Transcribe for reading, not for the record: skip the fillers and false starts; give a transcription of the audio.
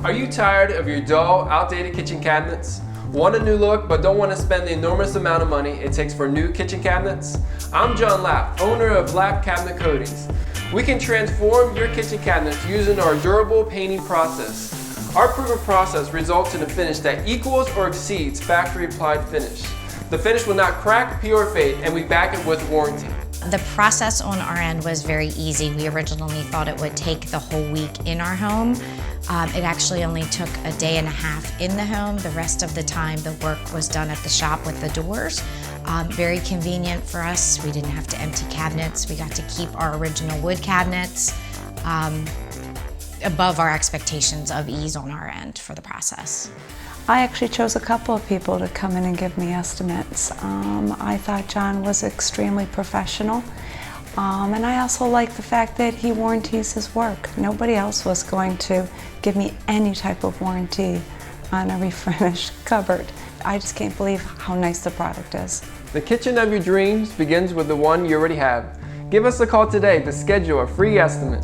Are you tired of your dull, outdated kitchen cabinets? Want a new look but don't want to spend the enormous amount of money it takes for new kitchen cabinets? I'm John Lapp, owner of Lapp Cabinet Coatings. We can transform your kitchen cabinets using our durable painting process. Our proven process results in a finish that equals or exceeds factory applied finish. The finish will not crack, peel, or fade, and we back it with warranty. The process on our end was very easy. We originally thought it would take the whole week in our home. It actually only took a day and a half in the home. The rest of the time the work was done at the shop with the doors. Very convenient for us. We didn't have to empty cabinets. We got to keep our original wood cabinets. Above our expectations of ease on our end for the process. I actually chose a couple of people to come in and give me estimates. I thought John was extremely professional, and I also liked the fact that he warranties his work. Nobody else was going to give me any type of warranty on a refurbished cupboard. I just can't believe how nice the product is. The kitchen of your dreams begins with the one you already have. Give us a call today to schedule a free estimate.